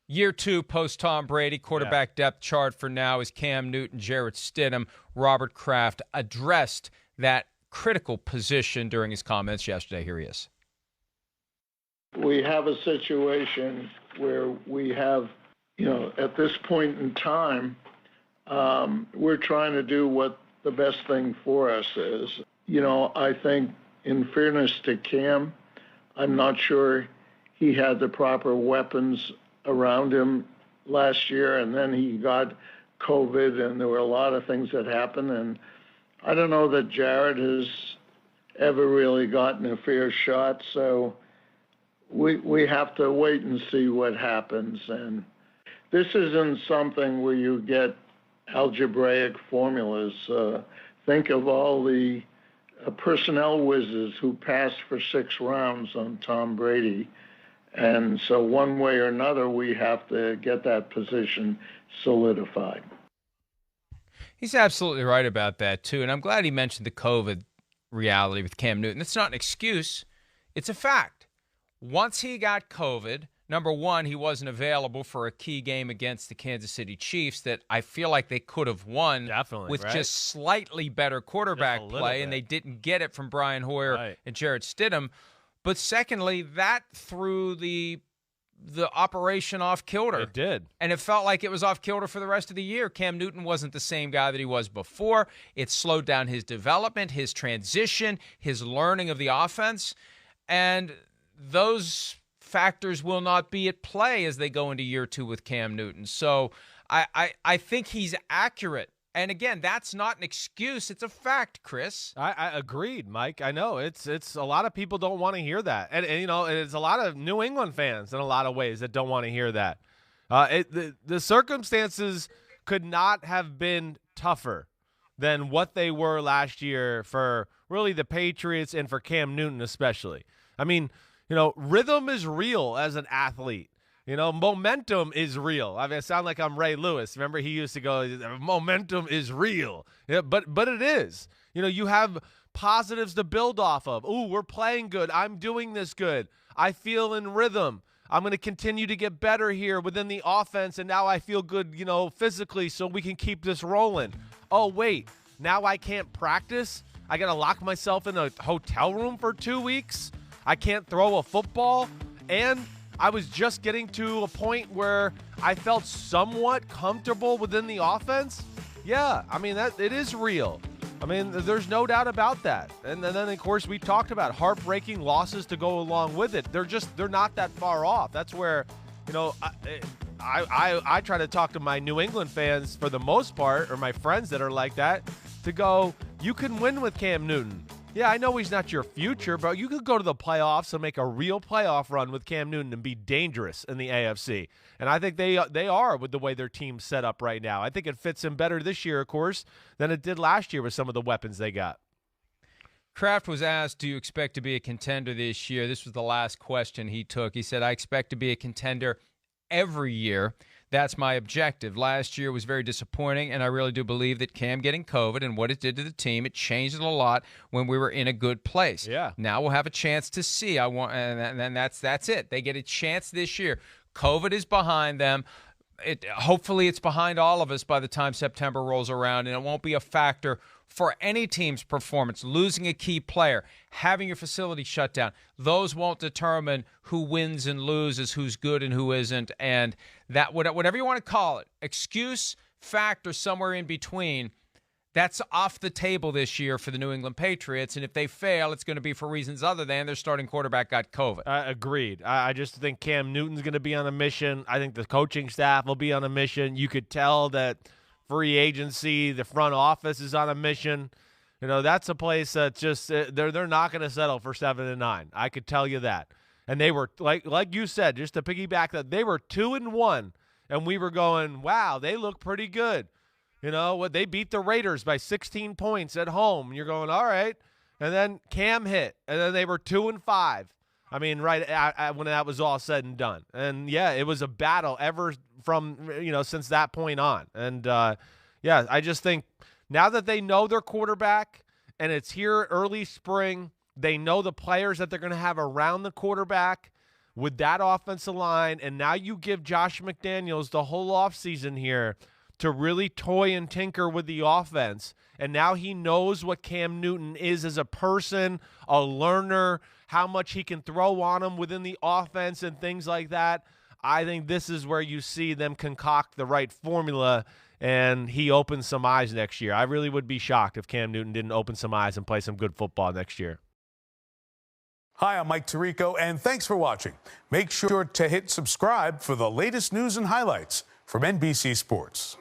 Year 2 post Tom Brady, quarterback depth chart for now is Cam Newton, Jarrett Stidham. Robert Kraft addressed that critical position during his comments yesterday. Here he is. We have a situation where we have, at this point in time, we're trying to do what the best thing for us is. I think in fairness to Cam, I'm not sure he had the proper weapons around him last year, and then he got COVID, and there were a lot of things that happened, and I don't know that Jared has ever really gotten a fair shot, so we have to wait and see what happens. And this isn't something where you get algebraic formulas. Think of all the personnel wizards who passed for 6 rounds on Tom Brady. And so one way or another, we have to get that position solidified. He's absolutely right about that, too. And I'm glad he mentioned the COVID reality with Cam Newton. It's not an excuse. It's a fact. Once he got COVID, number one, he wasn't available for a key game against the Kansas City Chiefs that I feel like they could have won with just slightly better quarterback play, and they didn't get it from Brian Hoyer and Jarrett Stidham. But secondly, that threw the operation off kilter. It did. And it felt like it was off kilter for the rest of the year. Cam Newton wasn't the same guy that he was before. It slowed down his development, his transition, his learning of the offense. And those factors will not be at play as they go into year 2 with Cam Newton. So I think he's accurate. And again, that's not an excuse. It's a fact, Chris. I agreed, Mike. I know it's a lot of people don't want to hear that, and it's a lot of New England fans in a lot of ways that don't want to hear that. The circumstances could not have been tougher than what they were last year for really the Patriots and for Cam Newton especially. I mean, rhythm is real as an athlete. Momentum is real. I mean, I sound like I'm Ray Lewis. Remember, he used to go, momentum is real. Yeah, but it is. You have positives to build off of. Ooh, we're playing good. I'm doing this good. I feel in rhythm. I'm going to continue to get better here within the offense, and now I feel good, physically, so we can keep this rolling. Oh, wait, now I can't practice? I got to lock myself in a hotel room for 2 weeks? I can't throw a football? And I was just getting to a point where I felt somewhat comfortable within the offense. Yeah, I mean, it is real. I mean, there's no doubt about that. And then, of course, we talked about heartbreaking losses to go along with it. They're not that far off. That's where, I try to talk to my New England fans for the most part, or my friends that are like that, to go, you can win with Cam Newton. Yeah, I know he's not your future, but you could go to the playoffs and make a real playoff run with Cam Newton and be dangerous in the AFC. And I think they are with the way their team's set up right now. I think it fits him better this year, of course, than it did last year with some of the weapons they got. Kraft was asked, do you expect to be a contender this year? This was the last question he took. He said, I expect to be a contender every year. That's my objective. Last year was very disappointing, and I really do believe that Cam getting COVID and what it did to the team, it changed it a lot when we were in a good place. Yeah. Now we'll have a chance to see. And that's it. They get a chance this year. COVID is behind them. Hopefully it's behind all of us by the time September rolls around, and it won't be a factor for any team's performance. Losing a key player, having your facility shut down, those won't determine who wins and loses, who's good and who isn't. And that, whatever you want to call it, excuse, fact, or somewhere in between, that's off the table this year for the New England Patriots. And if they fail, it's going to be for reasons other than their starting quarterback got COVID. Agreed. I just think Cam Newton's going to be on a mission. I think the coaching staff will be on a mission. You could tell that free agency, the front office is on a mission. That's a place that just they're not going to settle for 7-9. I could tell you that. And they were like you said, just to piggyback that, they were 2-1, and we were going, wow, they look pretty good. They beat the Raiders by 16 points at home. You're going, all right. And then Cam hit, and then they were 2-5. I mean, right when that was all said and done. And, yeah, it was a battle ever from, since that point on. And, I just think now that they know their quarterback and it's here early spring, they know the players that they're going to have around the quarterback. with that offensive line, and now you give Josh McDaniels the whole offseason here to really toy and tinker with the offense, and now he knows what Cam Newton is as a person, a learner, how much he can throw on him within the offense and things like that. I think this is where you see them concoct the right formula, and he opens some eyes next year. I really would be shocked if Cam Newton didn't open some eyes and play some good football next year. Hi, I'm Mike Tirico, and thanks for watching. Make sure to hit subscribe for the latest news and highlights from NBC Sports.